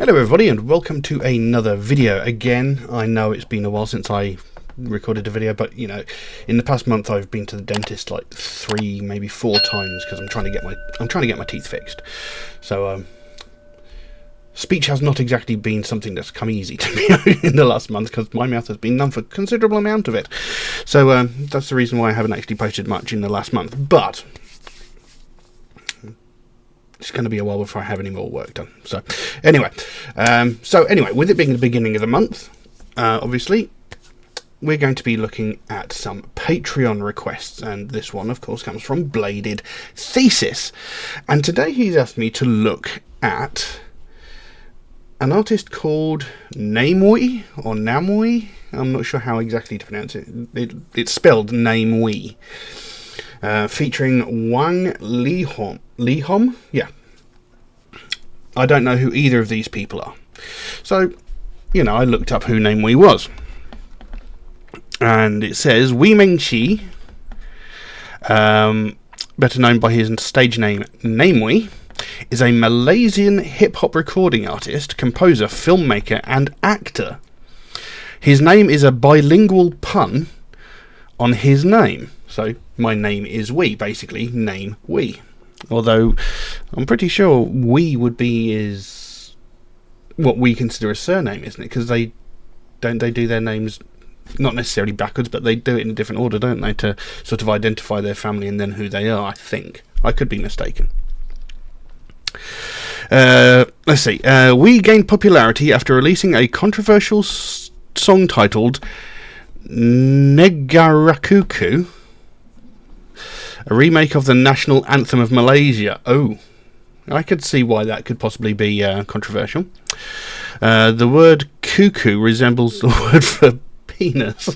Hello everybody and welcome to another video. Again, I know it's been a while since I recorded a video, but you know, in the past month I've been to the dentist like 3, maybe 4 times because I'm trying to get my teeth fixed. So speech has not exactly been something that's come easy to me in the last month because my mouth has been numb for a considerable amount of it. So that's the reason why I haven't actually posted much in the last month, but it's going to be a while before I have any more work done. So anyway, with it being the beginning of the month, obviously we're going to be looking at some Patreon requests, and this one of course comes from Bladed Thesis, and today he's asked me to look at an artist called Namewee or Namewee. I'm not sure how exactly to pronounce it. It's spelled Namewee. Featuring Wang Leehom. Leehom? Yeah. I don't know who either of these people are. So, you know, I looked up who Namewee was. And it says, Wei Ming-chi, better known by his stage name Namewee, is a Malaysian hip-hop recording artist, composer, filmmaker, and actor. His name is a bilingual pun on his name. So, my name is Wee, basically, name Wee. Although, I'm pretty sure Wee would be is what we consider a surname, isn't it? Because they do their names, not necessarily backwards, but they do it in a different order, don't they? To sort of identify their family and then who they are, I think. I could be mistaken. Let's see. Wee gained popularity after releasing a controversial song titled Negarakuku, a remake of the national anthem of Malaysia. Oh, I could see why that could possibly be controversial. The word cuckoo resembles the word for penis.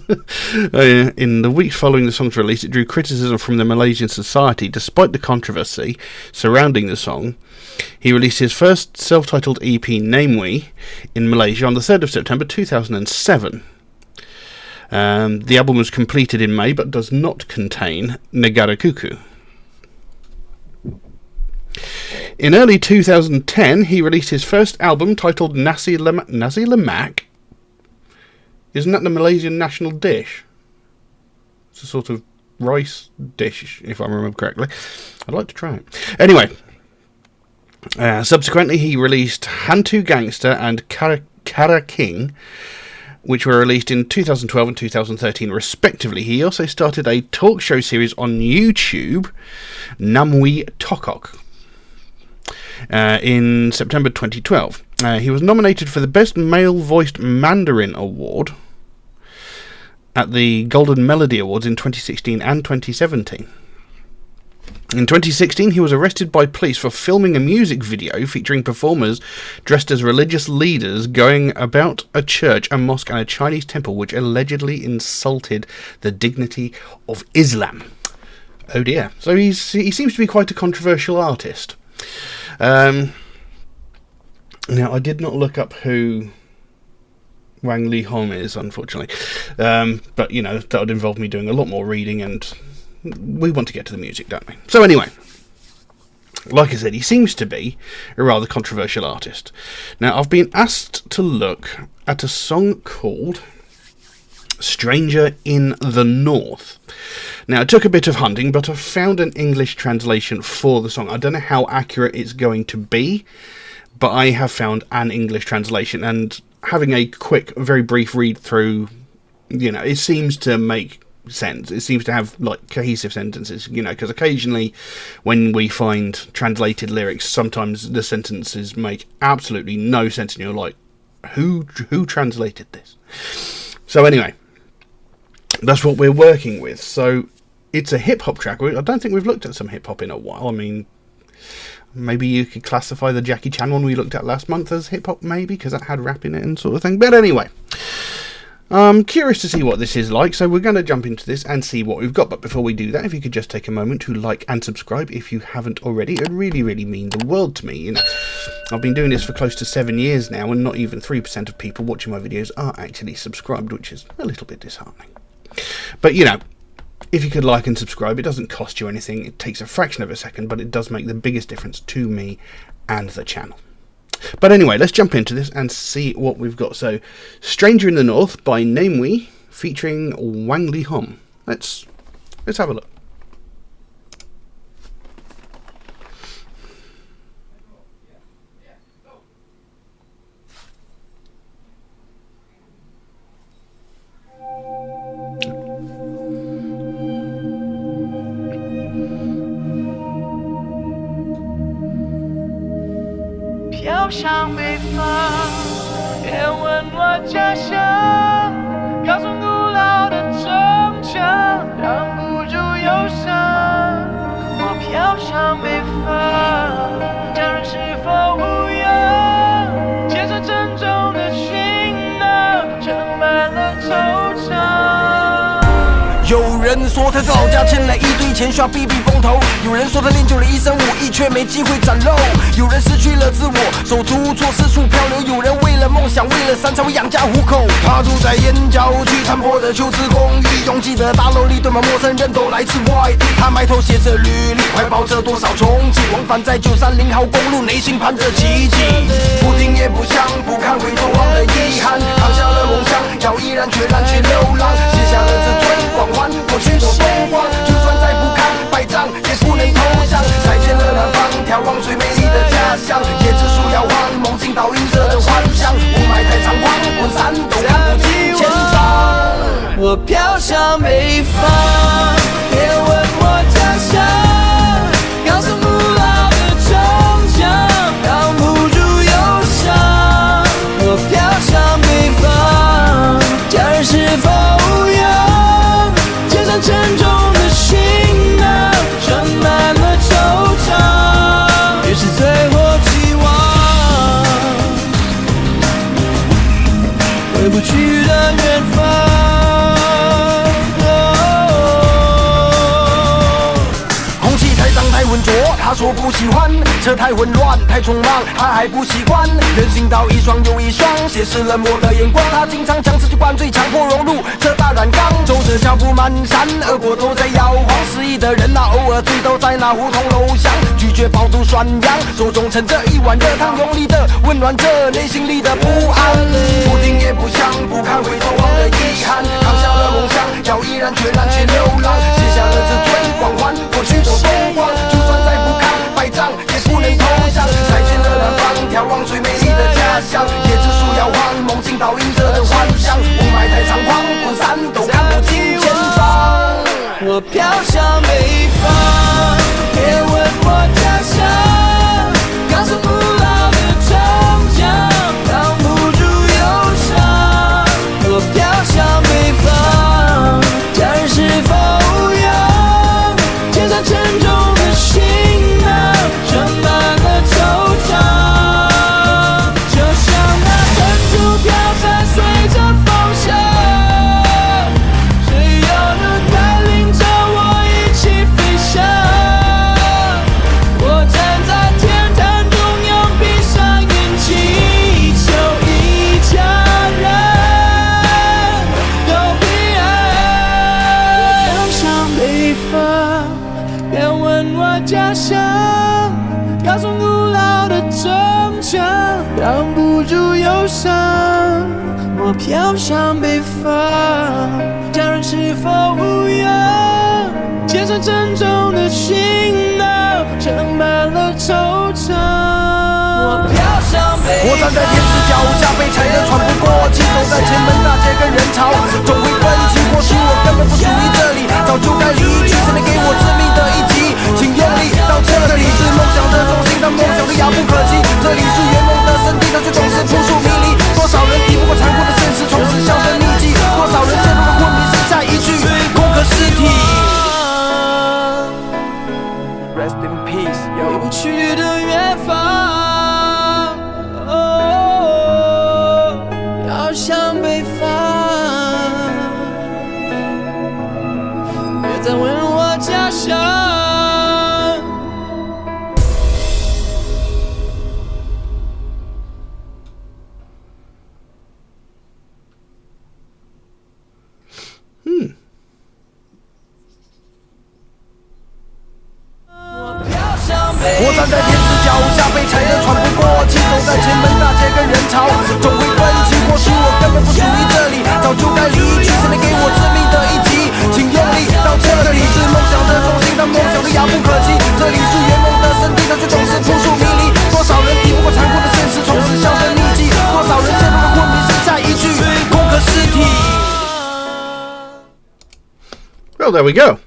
In the weeks following the song's release, it drew criticism from the Malaysian society. Despite the controversy surrounding the song, he released his first self-titled EP, Namewee, in Malaysia on the 3rd of September 2007. The album was completed in May, but does not contain Negara Kuku. In early 2010, he released his first album titled Nasi Lemak. Isn't that the Malaysian national dish? It's a sort of rice dish, if I remember correctly. I'd like to try it. Anyway, subsequently he released Hantu Gangster and Kara King, which were released in 2012 and 2013 respectively. He also started a talk show series on YouTube, Namewee Tokok, in September 2012. He was nominated for the Best Male-Voiced Mandarin Award at the Golden Melody Awards in 2016 and 2017. In 2016, he was arrested by police for filming a music video featuring performers dressed as religious leaders going about a church, a mosque, and a Chinese temple which allegedly insulted the dignity of Islam. Oh dear. So he seems to be quite a controversial artist. Now, I did not look up who Wang Leehom is, unfortunately. But, you know, that would involve me doing a lot more reading, and we want to get to the music, don't we? So anyway, like I said, he seems to be a rather controversial artist. Now, I've been asked to look at a song called Stranger in the North. Now, it took a bit of hunting, but I found an English translation for the song. I don't know how accurate it's going to be, but I have found an English translation, and having a quick, very brief read through, you know, it seems to make sense. It seems to have like cohesive sentences, you know, because occasionally when we find translated lyrics, sometimes the sentences make absolutely no sense and you're like, who translated this? So anyway, that's what we're working with. So it's a hip-hop track. I don't think we've looked at some hip-hop in a while. I mean, maybe you could classify the Jackie Chan one we looked at last month as hip-hop, maybe, because that had rap in it and sort of thing. But anyway, I'm curious to see what this is like, so we're going to jump into this and see what we've got. But before we do that, if you could just take a moment to like and subscribe if you haven't already, it would really, really mean the world to me. You know, I've been doing this for close to 7 years now, and not even 3% of people watching my videos are actually subscribed, which is a little bit disheartening. But, you know, if you could like and subscribe, it doesn't cost you anything. It takes a fraction of a second, but it does make the biggest difference to me and the channel. But anyway, let's jump into this and see what we've got. So, Stranger in the North by Namewee, featuring Wang Leehom. Let's have a look.飘向北方，别问我家乡，高耸古老的城墙，挡不住忧伤。我飘向北方，家人是否无恙？肩上沉重的行囊，盛满了惆怅。有人说他在老家欠了一堆钱，需要避避风头；有人说他练就了一身武艺，却没机会展露；有人失去了自我，手足无措，四处漂流；有人为了梦想，为了山才会养家糊口。他住在燕郊区残破的旧式公寓，拥挤的大楼里堆满陌生人，都来自外地。他埋头写着履历，怀抱着多少憧憬，往返在930号公路，内心盼着奇迹。不听也不想，不看回头望的遗憾，扛下了梦想，要毅然决然去流浪，写下了自尊光环。过去的风光，就算再不堪百丈，也不能投降。再见了南方，眺望最美丽的家乡。椰子树摇晃，梦境倒映着的幻想。雾霾太猖狂，滚山都看不见前方。我飘向北方，别问我家乡，高耸古老的城墙，挡不住忧伤。我飘向北方，家人是否无恙？沉重的行囊，盛满了惆怅，也是最后期望，回不去的远方。空气太脏太浑浊，他说不喜欢；车太混乱太匆忙，他还不习惯。人行道一双又一双，斜视冷漠的眼光。他经常将自己灌醉，强迫融入这大染缸。走着脚步蹒跚，耳朵都在摇晃。失意的人啊，偶尔醉倒在那胡同楼巷，拒绝饱读涮羊，手中盛着一碗热汤，用力的温暖着内心里的不安。不听也不想，不看回头望的遗憾，扛下了梦想，要毅然决然去流浪，写下了自尊光环，过去的风光，就算再不堪百丈，也不能投降。再见了南方，眺望最美丽的家乡。椰子树摇晃，梦境倒映着的幻想。雾霾太猖狂，滚山都看不清前方。我飘向北方，别问我家乡，高耸古老的城墙，挡不住忧伤。我飘向北方，家人是否无恙？肩上沉重的行囊，盛满了惆怅，就像那珍珠飘散，随着风向。谁又能带领着我一起飞翔？我站在天坛中央，闭上眼祈求一家人都平安。我飘向北方，别问我家乡，高耸古老的城墙，挡不住忧伤。我飘向北方，家人是否无恙？肩上沉重的行囊，盛满了惆怅。我飘向北方，我站在天子脚下，被踩得喘不过气，走在前门大街跟人潮，总会分析，或许我根本不属于这里，早就该离去，才能给我致命的一击。请用力到这里是梦想的中心，但梦想的遥不可及。这里是圆梦的圣地，但却总是扑朔迷离。多少人敌不过残酷的现实，从此销声匿迹；多少人陷入了昏迷，剩下一具空壳尸体。Rest in peace， 回不去的远方，要向北方。别再问我家乡。我站在天子脚下，被踩得喘不过气，走在在前门大街跟人潮，总会分歧。或许我根本不属于这里，早就该离去，谁能给我致命的一击？请用力到这里是梦想的中心，但梦想的遥不可及。这里是圆梦的圣地，但却总是扑朔迷离。多少人敌不过残酷的现实，从此销声匿迹。多少人陷入了昏迷，剩下一具空壳尸体。Well, there we go.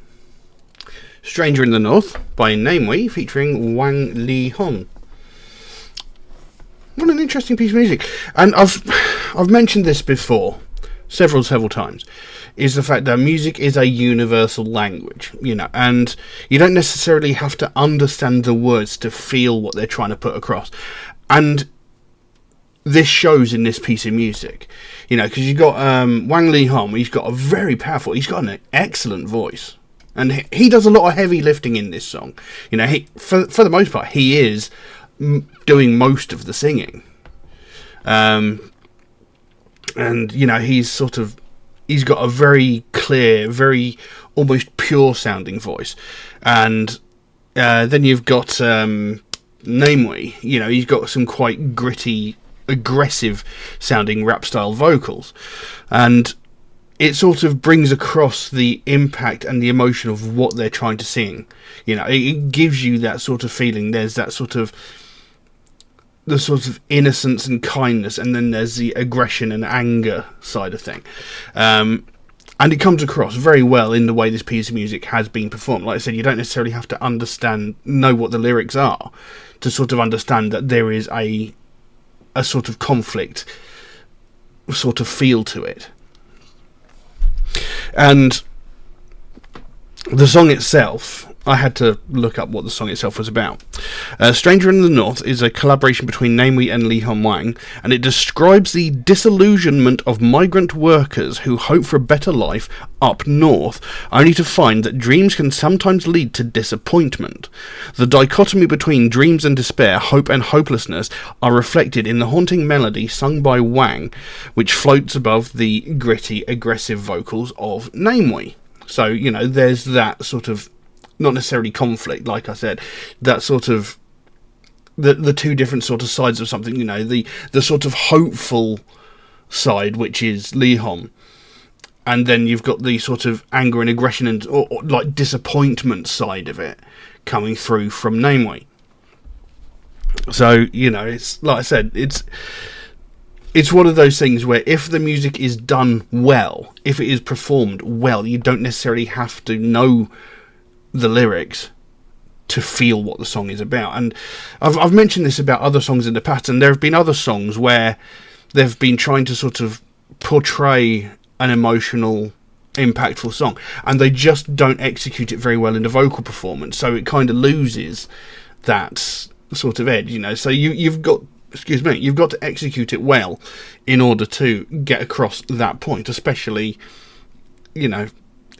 Stranger in the North by Namewee featuring Wang Leehom. What an interesting piece of music. And I've mentioned this before several times, is the fact that music is a universal language, you know, and you don't necessarily have to understand the words to feel what they're trying to put across. And this shows in this piece of music, you know, because you've got Wang Leehom. He's got he's got an excellent voice, and he does a lot of heavy lifting in this song. You know, for the most part, he is doing most of the singing, and you know, he's got a very clear, very almost pure sounding voice. And then you've got Namewee. You know, he's got some quite gritty, aggressive sounding rap style vocals, and it sort of brings across the impact and the emotion of what they're trying to sing. You know, it gives you that sort of feeling. There's that sort of innocence and kindness, and then there's the aggression and anger side of thing, and it comes across very well in the way this piece of music has been performed. Like I said, you don't necessarily have to know what the lyrics are to sort of understand that there is a sort of conflict sort of feel to it. And the song itself, I had to look up what the song itself was about. Stranger in the North is a collaboration between Namewee and Leehom Wang, and it describes the disillusionment of migrant workers who hope for a better life up north, only to find that dreams can sometimes lead to disappointment. The dichotomy between dreams and despair, hope and hopelessness, are reflected in the haunting melody sung by Wang, which floats above the gritty, aggressive vocals of Namewee. So, you know, there's that sort of, not necessarily conflict, like I said, that sort of the two different sort of sides of something, you know, the sort of hopeful side, which is Leehom, and then you've got the sort of anger and aggression and or like disappointment side of it coming through from Namewee. So, you know, it's like I said, it's one of those things where if the music is done well, if it is performed well, you don't necessarily have to know the lyrics to feel what the song is about. And I've mentioned this about other songs in the past, and there have been other songs where they've been trying to sort of portray an emotional, impactful song, and they just don't execute it very well in the vocal performance, so it kind of loses that sort of edge, you know. So you've got to execute it well in order to get across that point, especially, you know,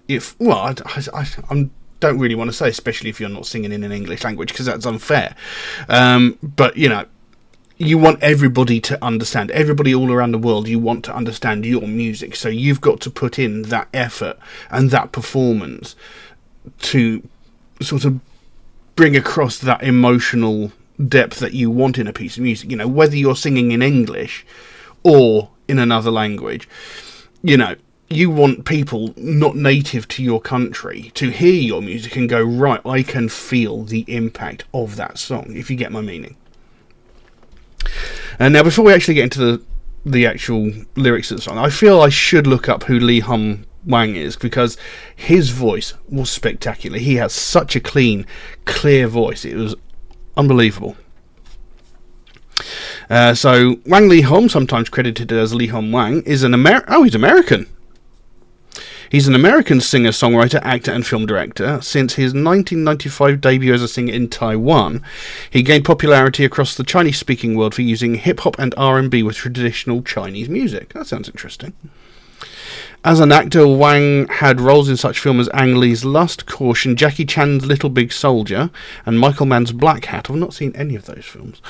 if, well, I don't really want to say especially if you're not singing in an English language, because that's unfair, but, you know, you want everybody to understand, everybody all around the world, you want to understand your music, so you've got to put in that effort and that performance to sort of bring across that emotional depth that you want in a piece of music. You know, whether you're singing in English or in another language, you know, you want people not native to your country to hear your music and go, right, I can feel the impact of that song, if you get my meaning. And now, before we actually get into the actual lyrics of the song, I feel I should look up who Leehom Wang is, because his voice was spectacular. He has such a clean, clear voice. It was unbelievable. So Wang Leehom, sometimes credited as Leehom Wang, is he's American. He's an American singer, songwriter, actor and film director. Since his 1995 debut as a singer in Taiwan, he gained popularity across the Chinese-speaking world for using hip-hop and R&B with traditional Chinese music. That sounds interesting. As an actor, Wang had roles in such films as Ang Lee's Lust, Caution, Jackie Chan's Little Big Soldier, and Michael Mann's Black Hat. I've not seen any of those films.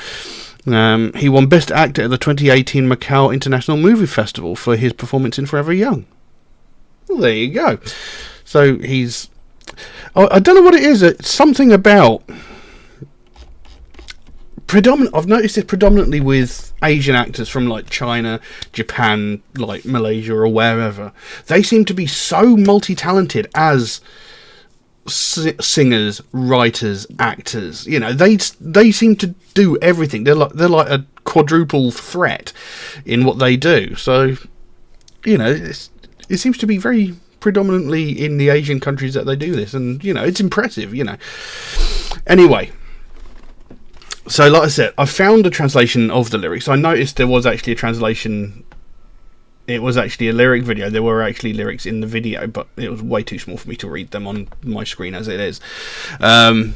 He won Best Actor at the 2018 Macau International Movie Festival for his performance in Forever Young. Well, there you go. So he's... I don't know what it is. It's something about I've noticed this predominantly with Asian actors from like China, Japan, like Malaysia or wherever. They seem to be so multi-talented as singers, writers, actors. You know, they seem to do everything. They're like a quadruple threat in what they do. So, you know, it seems to be very predominantly in the Asian countries that they do this, and you know, it's impressive. You know. Anyway. So, like I said, I found a translation of the lyrics. I noticed there was actually a translation. It was actually a lyric video. There were actually lyrics in the video, but it was way too small for me to read them on my screen as it is. But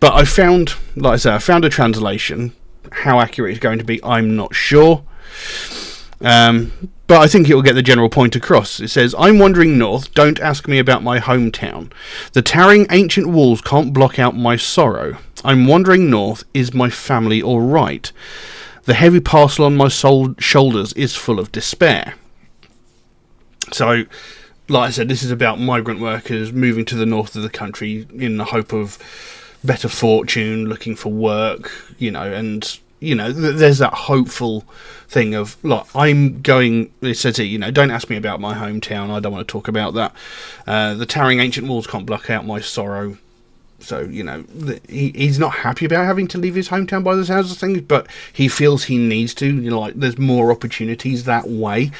I found, like I said, I found a translation. How accurate it's going to be, I'm not sure. But I think it will get the general point across. It says, I'm wandering north, don't ask me about my hometown. The towering ancient walls can't block out my sorrow. I'm wandering north, is my family alright? The heavy parcel on my shoulders is full of despair. So, like I said, this is about migrant workers moving to the north of the country in the hope of better fortune, looking for work, you know, and... You know, there's that hopeful thing of, like, I'm going, it says here, you know, don't ask me about my hometown, I don't want to talk about that. The towering ancient walls can't block out my sorrow. So, you know, he's not happy about having to leave his hometown by the sounds of things, but he feels he needs to, you know, like, there's more opportunities that way.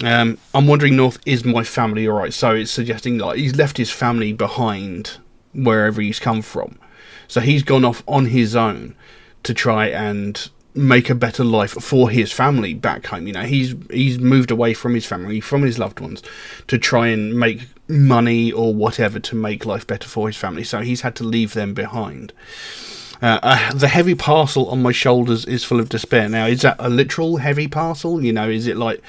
I'm wandering north, is my family alright? So it's suggesting, like, he's left his family behind wherever he's come from. So he's gone off on his own to try and make a better life for his family back home. You know, he's moved away from his family, from his loved ones, to try and make money or whatever to make life better for his family. So he's had to leave them behind. The heavy parcel on my shoulders is full of despair. Now, is that a literal heavy parcel? You know, is it like,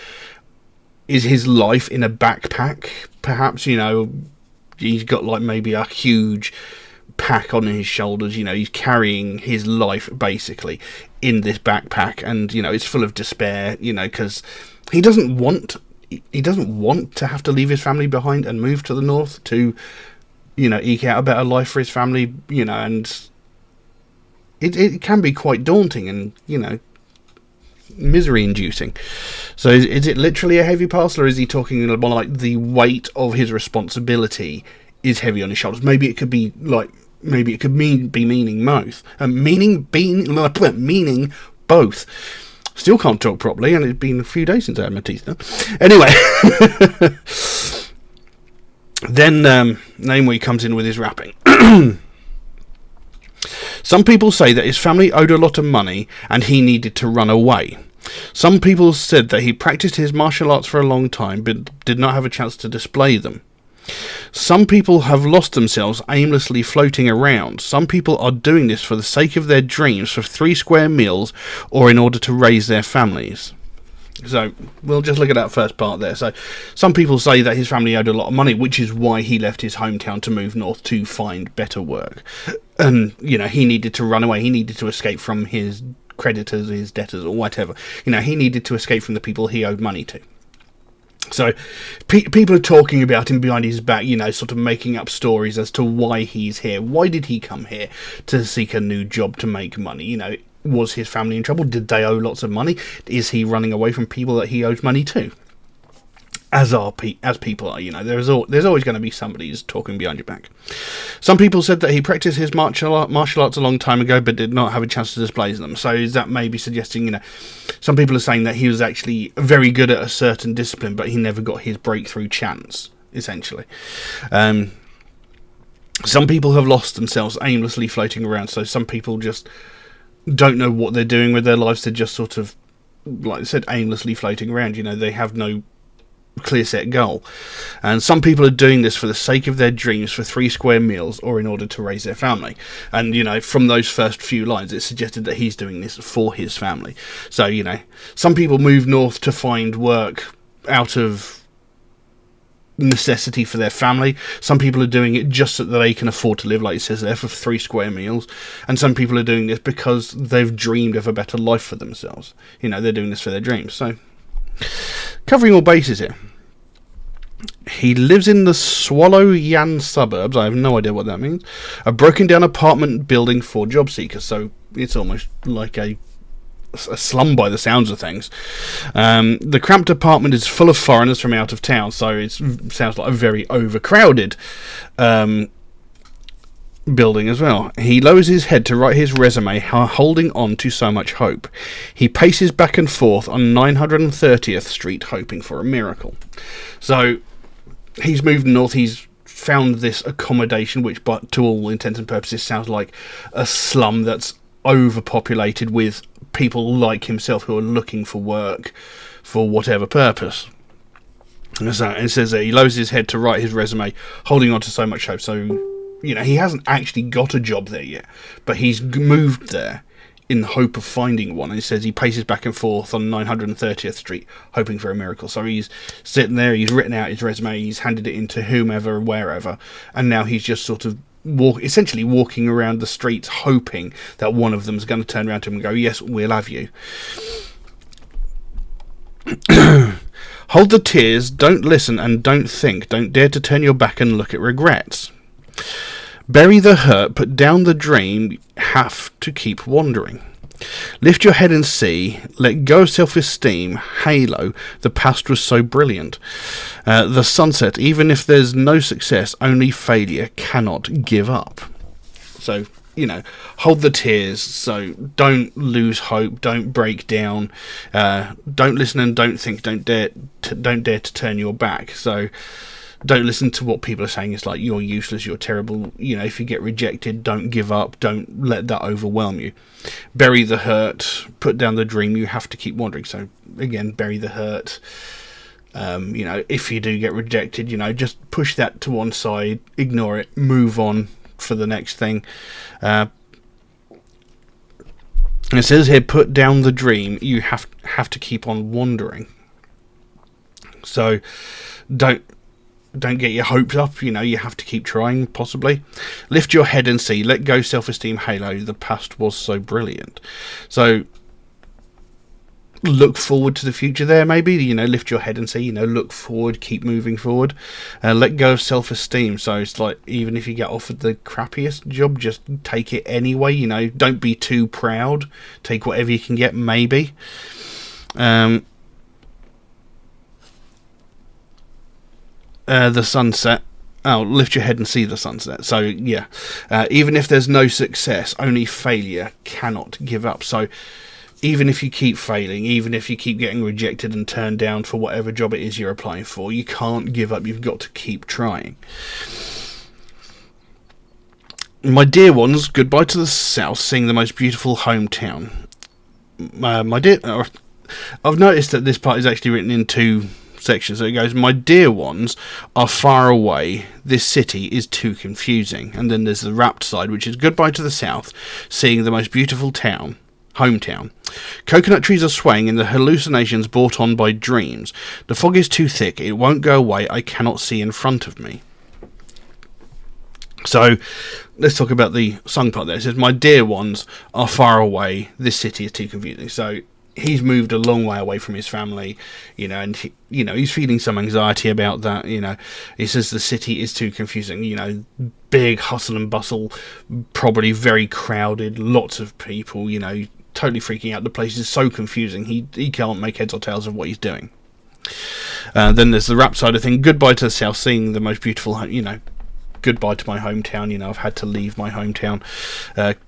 is his life in a backpack? Perhaps, you know, he's got like maybe a huge pack on his shoulders, you know, he's carrying his life basically in this backpack, and you know, it's full of despair, you know, because he doesn't want to have to leave his family behind and move to the north to, you know, eke out a better life for his family, you know, and it can be quite daunting and, you know, misery inducing. So is it literally a heavy parcel, or is he talking about like the weight of his responsibility is heavy on his shoulders? Maybe it could be like, maybe it could be meaning both. Meaning both. Still can't talk properly, and it's been a few days since I had my teeth done. Anyway, then Namewee comes in with his rapping. Some people say that his family owed a lot of money and he needed to run away. Some people said that he practiced his martial arts for a long time but did not have a chance to display them. Some people have lost themselves aimlessly floating around. Some people are doing this for the sake of their dreams, for 3 square meals, or in order to raise their families. So, we'll just look at that first part there. So, some people say that his family owed a lot of money, which is why he left his hometown to move north to find better work. And, you know, he needed to run away. He needed to escape from his creditors, his debtors, or whatever. You know, he needed to escape from the people he owed money to. So, people are talking about him behind his back, you know, sort of making up stories as to why he's here. Why did he come here? To seek a new job, to make money, you know. Was his family in trouble? Did they owe lots of money? Is he running away from people that he owes money to? As people are, you know, there's always going to be somebody who's talking behind your back. Some people said that he practiced his martial arts a long time ago, but did not have a chance to display them. So is that maybe suggesting, you know, some people are saying that he was actually very good at a certain discipline, but he never got his breakthrough chance, essentially. Some people have lost themselves aimlessly floating around. So some people just don't know what they're doing with their lives. They're just sort of, like I said, aimlessly floating around. You know, they have no clear set goal. And some people are doing this for the sake of their dreams, for 3 square meals, or in order to raise their family. And, you know, from those first few lines, it suggested that he's doing this for his family. So, you know, some people move north to find work out of necessity for their family. Some people are doing it just so that they can afford to live, like it says there, for 3 square meals. And some people are doing this because they've dreamed of a better life for themselves. You know, they're doing this for their dreams. So, covering all bases here. He lives in the Swallow Yan suburbs. I have no idea what that means. A broken down apartment building for job seekers. So it's almost like a slum by the sounds of things. The cramped apartment is full of foreigners from out of town, so it sounds like a very overcrowded building as well. He lowers his head to write his resume, holding on to so much hope. He paces back and forth on 930th Street, hoping for a miracle. So he's moved north. He's found this accommodation, which, but to all intents and purposes, sounds like a slum that's overpopulated with people like himself who are looking for work for whatever purpose. So it says that he lowers his head to write his resume, holding on to so much hope. So, you know, he hasn't actually got a job there yet, but he's moved there in the hope of finding one. And it says he paces back and forth on 930th Street, hoping for a miracle. So he's sitting there, he's written out his resume, he's handed it in to whomever, wherever, and now he's just sort of essentially walking around the streets, hoping that one of them is going to turn around to him and go, yes, we'll have you. Hold the tears, don't listen and don't think, don't dare to turn your back and look at regrets. Bury the hurt, put down the dream, have to keep wandering. Lift your head and see, let go of self-esteem, halo, the past was so brilliant. The sunset, even if there's no success, only failure, cannot give up. So, you know, hold the tears, so don't lose hope, don't break down, don't listen and don't think, don't dare to turn your back. So don't listen to what people are saying. It's like, you're useless, you're terrible. You know, if you get rejected, don't give up. Don't let that overwhelm you. Bury the hurt, put down the dream, you have to keep wandering. So, again, bury the hurt. You know, if you do get rejected, you know, just push that to one side, ignore it, move on for the next thing. And it says here, put down the dream, you have to keep on wandering. So, don't get your hopes up, you know, you have to keep trying, possibly. Lift your head and see, let go self-esteem, halo, the past was so brilliant. So, look forward to the future there, maybe, you know, lift your head and see, you know, look forward, keep moving forward. Let go of self-esteem, so it's like, even if you get offered the crappiest job, just take it anyway, you know, don't be too proud, take whatever you can get, maybe. The sunset. Oh, lift your head and see the sunset. So, yeah. Even if there's no success, only failure, cannot give up. So, even if you keep failing, even if you keep getting rejected and turned down for whatever job it is you're applying for, you can't give up. You've got to keep trying. My dear ones, goodbye to the south, seeing the most beautiful hometown. My dear... I've noticed that this part is actually written in two sections. So it goes, my dear ones are far away, this city is too confusing. And then there's the wrapped side, which is goodbye to the south, seeing the most beautiful town, hometown. Coconut trees are swaying in the hallucinations brought on by dreams. The fog is too thick, it won't go away, I cannot see in front of me. So let's talk about the song part there. It says, my dear ones are far away, this city is too confusing. So he's moved a long way away from his family, you know, and he's feeling some anxiety about that. You know, he says the city is too confusing. You know, big hustle and bustle, probably very crowded, lots of people. You know, totally freaking out. The place is so confusing. He can't make heads or tails of what he's doing. Then there's the rap side of thing. Goodbye to the south, seeing the most beautiful, you know. Goodbye to my hometown, you know, I've had to leave my hometown.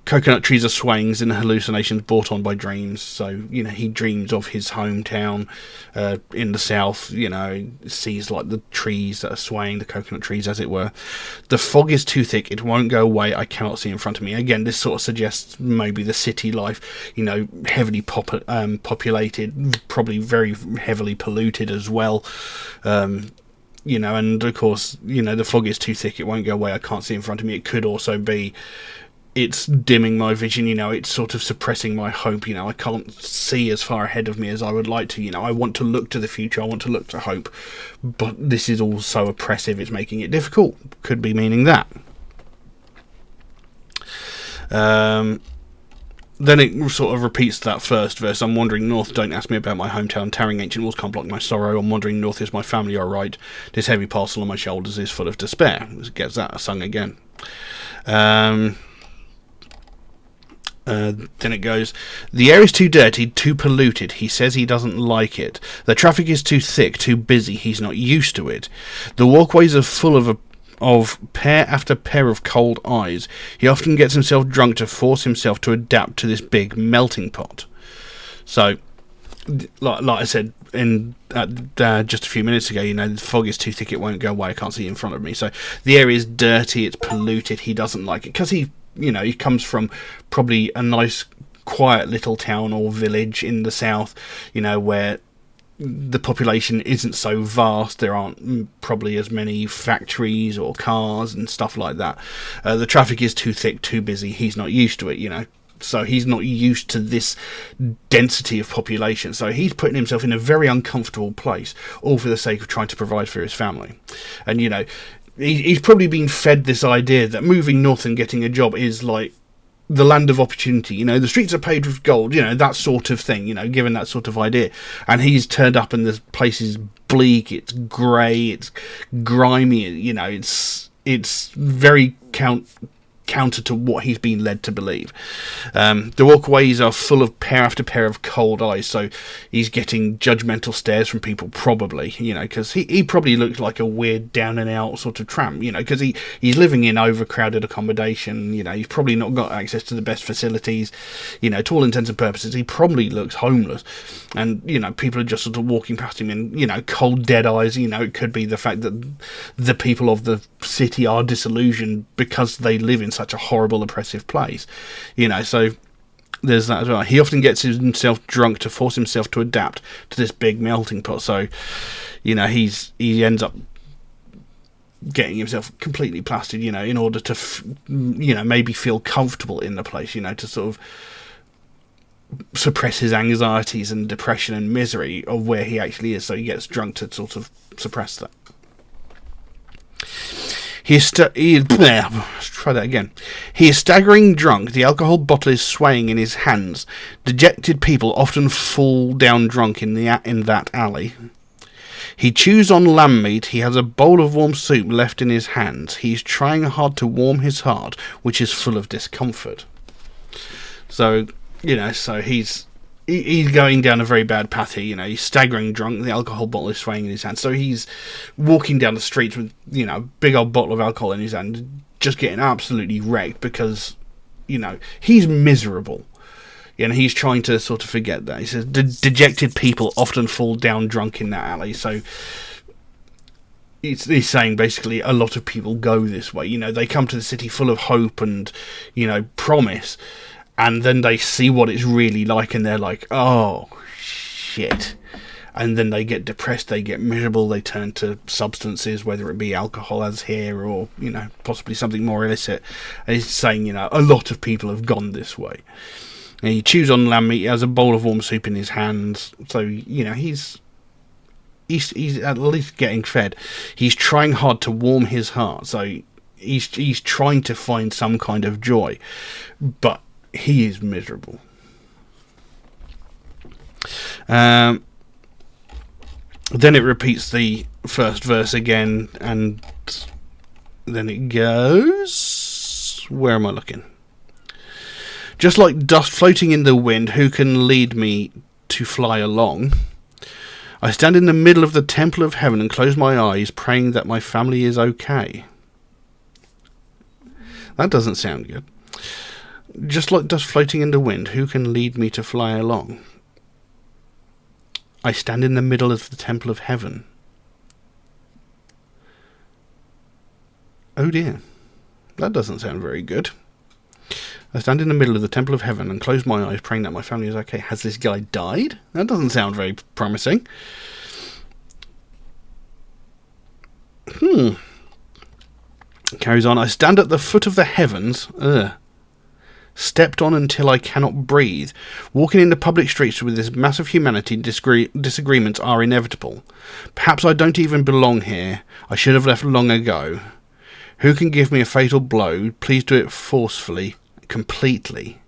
Coconut trees are swaying in hallucinations brought on by dreams. So, you know, he dreams of his hometown in the south, you know, sees like the trees that are swaying, the coconut trees as it were. The fog is too thick, it won't go away, I cannot see in front of me. Again, this sort of suggests maybe the city life, you know, heavily populated, probably very heavily polluted as well. You know, and of course, you know, the fog is too thick, it won't go away, I can't see in front of me. It could also be, it's dimming my vision, you know, it's sort of suppressing my hope, you know, I can't see as far ahead of me as I would like to, you know, I want to look to the future, I want to look to hope, but this is all so oppressive, it's making it difficult. Could be meaning that. then it sort of repeats that first verse. I'm wandering north, don't ask me about my hometown. Towering ancient walls can't block my sorrow. I'm wandering north, is my family alright? This heavy parcel on my shoulders is full of despair. It gets that sung again. Then it goes, the air is too dirty, too polluted. He says he doesn't like it. The traffic is too thick, too busy. He's not used to it. The walkways are full of pair after pair of cold eyes. He often gets himself drunk to force himself to adapt to this big melting pot. So, like I said just a few minutes ago, the fog is too thick, it won't go away, I can't see in front of me. So the air is dirty, it's polluted, he doesn't like it, because he comes from probably a nice quiet little town or village in the south, where the population isn't so vast. There aren't probably as many factories or cars and stuff like that. The traffic is too thick, too busy. He's not used to it, So he's not used to this density of population. So he's putting himself in a very uncomfortable place, all for the sake of trying to provide for his family. And, he's probably been fed this idea that moving north and getting a job is like the land of opportunity, the streets are paved with gold, that sort of thing, given that sort of idea. And he's turned up and the place is bleak, it's grey, it's grimy, it's very counter to what he's been led to believe. The walkways are full of pair after pair of cold eyes, so he's getting judgmental stares from people, probably, because he probably looks like a weird down and out sort of tramp, because he's living in overcrowded accommodation, he's probably not got access to the best facilities, to all intents and purposes he probably looks homeless, and people are just sort of walking past him in cold dead eyes. It could be the fact that the people of the city are disillusioned because they live in such a horrible, oppressive place, so there's that as well. He often gets himself drunk to force himself to adapt to this big melting pot, so he ends up getting himself completely plastered, in order to maybe feel comfortable in the place, to sort of suppress his anxieties and depression and misery of where he actually is, so he gets drunk to sort of suppress that. Let's try that again. He is staggering drunk. The alcohol bottle is swaying in his hands. Dejected people often fall down drunk in that alley. He chews on lamb meat. He has a bowl of warm soup left in his hands. He is trying hard to warm his heart, which is full of discomfort. So, so he's going down a very bad path here. He's staggering drunk. The alcohol bottle is swaying in his hand. So he's walking down the streets with, a big old bottle of alcohol in his hand, just getting absolutely wrecked because, he's miserable. And he's trying to sort of forget that. He says, dejected people often fall down drunk in that alley. So he's saying basically a lot of people go this way. They come to the city full of hope and, promise. And then they see what it's really like, and they're like, oh, shit. And then they get depressed, they get miserable, they turn to substances, whether it be alcohol as here, or, possibly something more illicit. And he's saying, a lot of people have gone this way. And he chews on lamb meat, he has a bowl of warm soup in his hands. So, he's at least getting fed. He's trying hard to warm his heart, so he's trying to find some kind of joy. But he is miserable. Then it repeats the first verse again, and then it goes... Where am I looking? Just like dust floating in the wind, who can lead me to fly along? I stand in the middle of the temple of heaven and close my eyes, praying that my family is okay. That doesn't sound good. Just like dust floating in the wind, who can lead me to fly along? I stand in the middle of the temple of heaven. Oh dear. That doesn't sound very good. I stand in the middle of the temple of heaven and close my eyes, praying that my family is okay. Has this guy died? That doesn't sound very promising. Carries on. I stand at the foot of the heavens. Stepped on until I cannot breathe. Walking in the public streets with this mass of humanity, disagreements are inevitable. Perhaps I don't even belong here. I should have left long ago. Who can give me a fatal blow? Please do it forcefully, completely.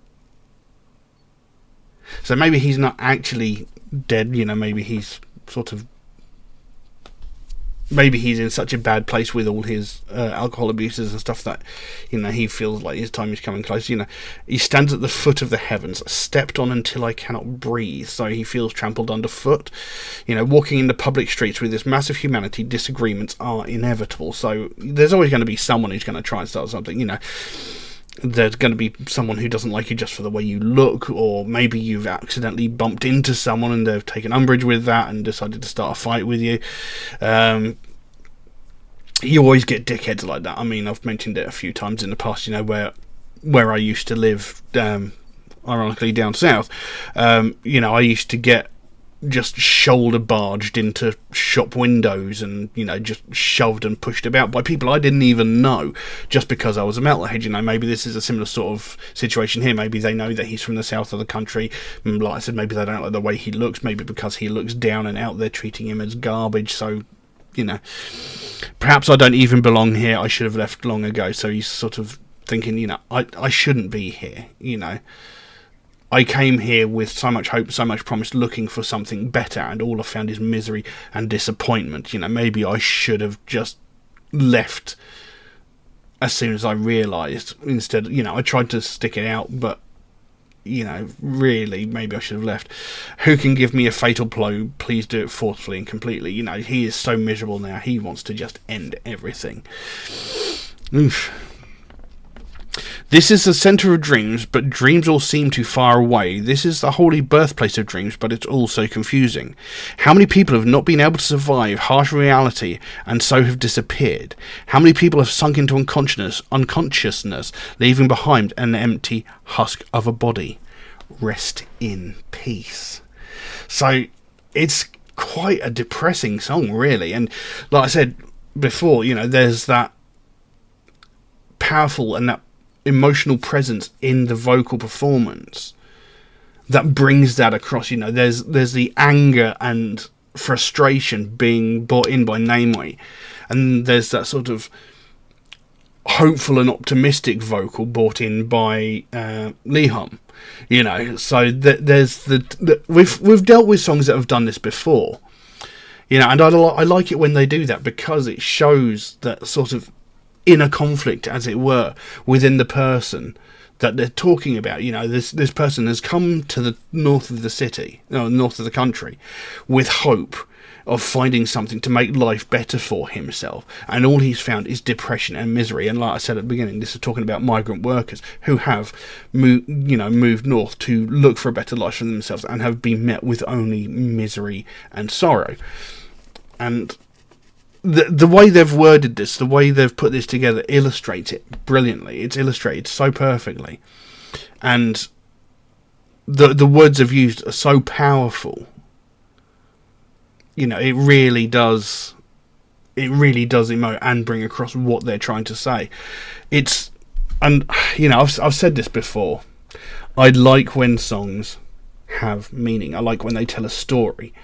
So maybe he's not actually dead, maybe he's maybe he's in such a bad place with all his alcohol abuses and stuff that, he feels like his time is coming close. He stands at the foot of the heavens, stepped on until I cannot breathe, so he feels trampled underfoot. Walking in the public streets with this massive humanity, disagreements are inevitable, so there's always going to be someone who's going to try and start something. There's going to be someone who doesn't like you just for the way you look, or maybe you've accidentally bumped into someone and they've taken umbrage with that and decided to start a fight with you. You always get dickheads like that. I mean, I've mentioned it a few times in the past, where I used to live, ironically down south. I used to get just shoulder barged into shop windows and, just shoved and pushed about by people I didn't even know, just because I was a metalhead. Maybe this is a similar sort of situation here. Maybe they know that he's from the south of the country. Like I said, maybe they don't like the way he looks, maybe because he looks down and out, they're treating him as garbage. So, perhaps I don't even belong here, I should have left long ago. So he's sort of thinking, I shouldn't be here. I came here with so much hope, so much promise, looking for something better, and all I found is misery and disappointment. Maybe I should have just left as soon as I realised. Instead, I tried to stick it out, but, really, maybe I should have left. Who can give me a fatal blow? Please do it forcefully and completely. He is so miserable now, he wants to just end everything. Oof. This is the centre of dreams, but dreams all seem too far away. This is the holy birthplace of dreams, but it's all so confusing. How many people have not been able to survive harsh reality and so have disappeared? How many people have sunk into unconsciousness, leaving behind an empty husk of a body? Rest in peace. So it's quite a depressing song, really. And like I said before, there's that powerful and that emotional presence in the vocal performance that brings that across. There's the anger and frustration being brought in by Namewee, and there's that sort of hopeful and optimistic vocal brought in by Leehom. So there's we've dealt with songs that have done this before, and I like it when they do that, because it shows that sort of inner conflict, as it were, within the person that they're talking about. This person has come to the north of the country with hope of finding something to make life better for himself, and all he's found is depression and misery. And like I said at the beginning, this is talking about migrant workers who have moved north to look for a better life for themselves and have been met with only misery and sorrow. And the way they've worded this, the way they've put this together, illustrates it brilliantly. It's illustrated so perfectly, and the words they've used are so powerful. It really does emote and bring across what they're trying to say. I've said this before. I like when songs have meaning. I like when they tell a story,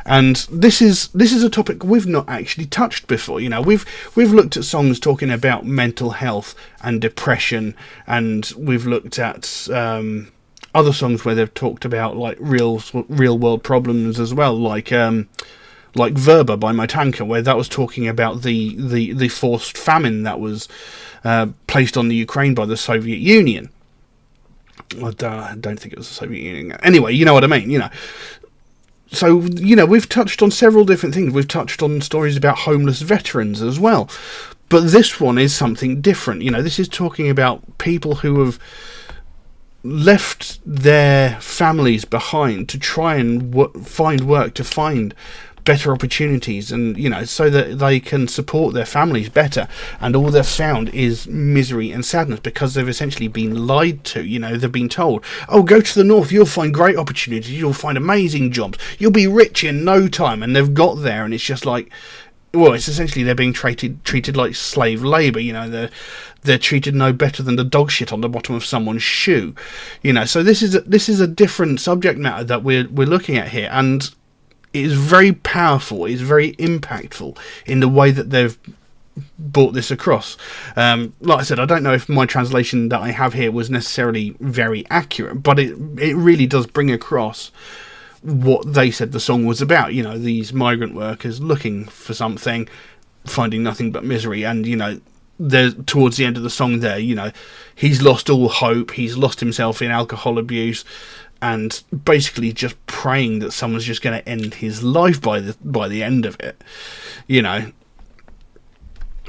and this is a topic we've not actually touched before. We've looked at songs talking about mental health and depression, and we've looked at other songs where they've talked about like real world problems as well, like Verba by Motanka, where that was talking about the forced famine that was placed on the Ukraine by the Soviet Union. I don't think it was the Soviet Union. Anyway, you know what I mean, So, we've touched on several different things. We've touched on stories about homeless veterans as well. But this one is something different. This is talking about people who have left their families behind to try and find work, to find better opportunities, and so that they can support their families better, and all they've found is misery and sadness because they've essentially been lied to. They've been told, oh, go to the north, you'll find great opportunities, you'll find amazing jobs, you'll be rich in no time, and they've got there and it's just like, well, it's essentially they're being treated like slave labour. They're treated no better than the dog shit on the bottom of someone's shoe. So this is a different subject matter that we're looking at here, and it is very powerful, it's very impactful in the way that they've brought this across. Like I said, I don't know if my translation that I have here was necessarily very accurate, but it really does bring across what they said the song was about. You know, these migrant workers looking for something, finding nothing but misery, and you know, there towards the end of the song there, you know, he's lost all hope, he's lost himself in alcohol abuse, and basically just praying that someone's just going to end his life by the end of it, you know.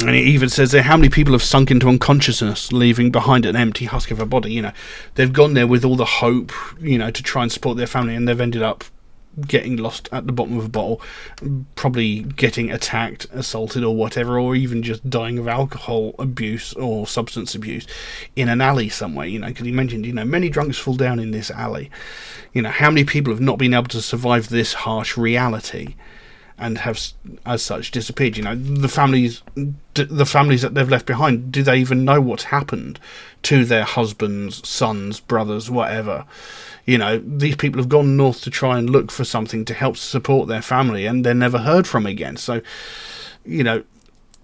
And it even says there, how many people have sunk into unconsciousness, leaving behind an empty husk of a body. You know, they've gone there with all the hope, you know, to try and support their family, and they've ended up getting lost at the bottom of a bottle, probably getting attacked, assaulted, or whatever, or even just dying of alcohol abuse or substance abuse in an alley somewhere. You know, because he mentioned, you know, many drunks fall down in this alley. You know, how many people have not been able to survive this harsh reality and have, as such, disappeared? You know, the families that they've left behind, do they even know what's happened to their husbands, sons, brothers, whatever? You know, these people have gone north to try and look for something to help support their family, and they're never heard from again. So, you know,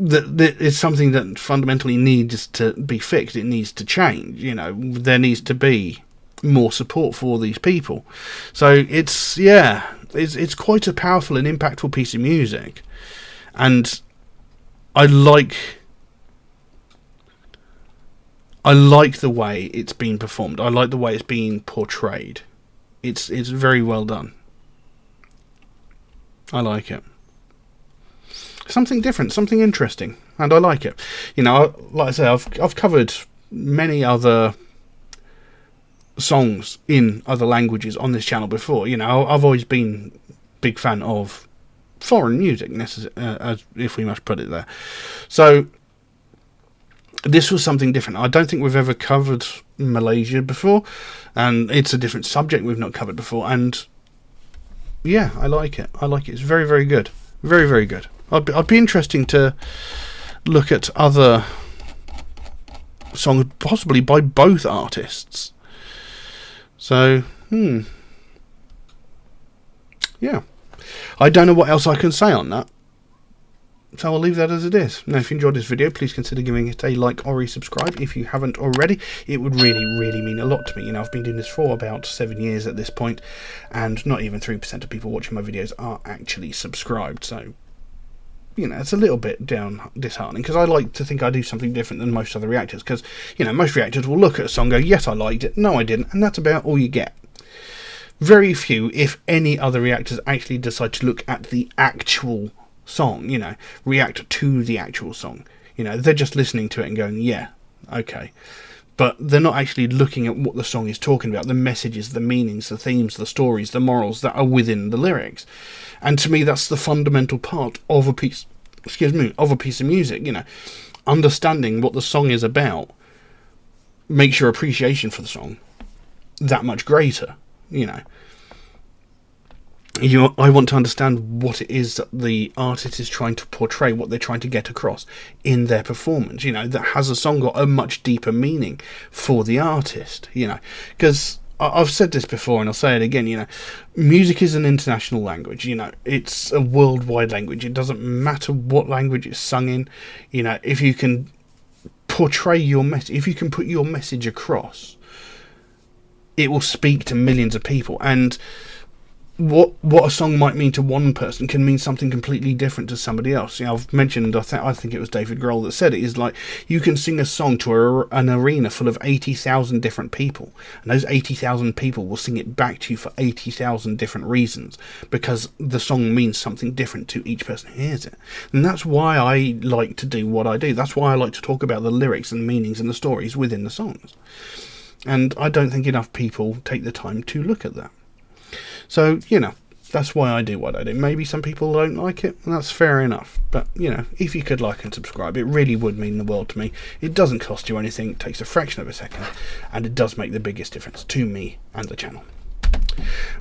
it's something that fundamentally needs to be fixed. It needs to change. You know, there needs to be more support for these people. So it's quite a powerful and impactful piece of music, and I like the way it's been performed. I like the way it's being portrayed. It's very well done. I like it. Something different, something interesting, and I like it. You know, like I say, I've covered many other songs in other languages on this channel before. You know, I've always been a big fan of foreign music, as if we must put it there. So this was something different. I don't think we've ever covered Malaysia before, and it's a different subject we've not covered before, and yeah, I like it. It's very, very good. Very, very good. I'd be interesting to look at other songs, possibly by both artists. So, yeah. I don't know what else I can say on that, so I'll leave that as it is. Now, if you enjoyed this video, please consider giving it a like or a subscribe if you haven't already. It would really, really mean a lot to me. You know, I've been doing this for about 7 years at this point, and not even 3% of people watching my videos are actually subscribed. So, you know, it's a little bit disheartening, because I like to think I do something different than most other reactors. Because, you know, most reactors will look at a song, go, yes, I liked it, no, I didn't, and that's about all you get. Very few, if any, other reactors actually decide to look at the actual song, you know, react to the actual song. You know, they're just listening to it and going, yeah, okay. But they're not actually looking at what the song is talking about, the messages, the meanings, the themes, the stories, the morals that are within the lyrics. And to me, that's the fundamental part of a piece, of a piece of music. You know, understanding what the song is about makes your appreciation for the song that much greater. You know, I want to understand what it is that the artist is trying to portray, what they're trying to get across in their performance. You know, that has a song got a much deeper meaning for the artist. You know, because I've said this before and I'll say it again. You know, music is an international language. You know, it's a worldwide language. It doesn't matter what language it's sung in. You know, if you can portray your message, if you can put your message across, it will speak to millions of people. And what a song might mean to one person can mean something completely different to somebody else. You know, I've mentioned, I think it was David Grohl that said it, is like, you can sing a song to an arena full of 80,000 different people, and those 80,000 people will sing it back to you for 80,000 different reasons, because the song means something different to each person who hears it. And that's why I like to do what I do. That's why I like to talk about the lyrics and meanings and the stories within the songs. And I don't think enough people take the time to look at that. So, you know, that's why I do what I do. Maybe some people don't like it, and that's fair enough. But, you know, if you could like and subscribe, it really would mean the world to me. It doesn't cost you anything, it takes a fraction of a second, and it does make the biggest difference to me and the channel.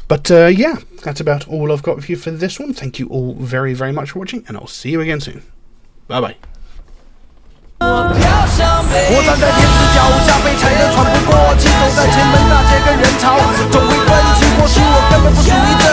But, yeah, that's about all I've got for you for this one. Thank you all very, very much for watching, and I'll see you again soon. Bye-bye. 我站在天子脚下，被踩得喘不过气，走在前门大街跟人潮，总会问起，或许我根本不属于这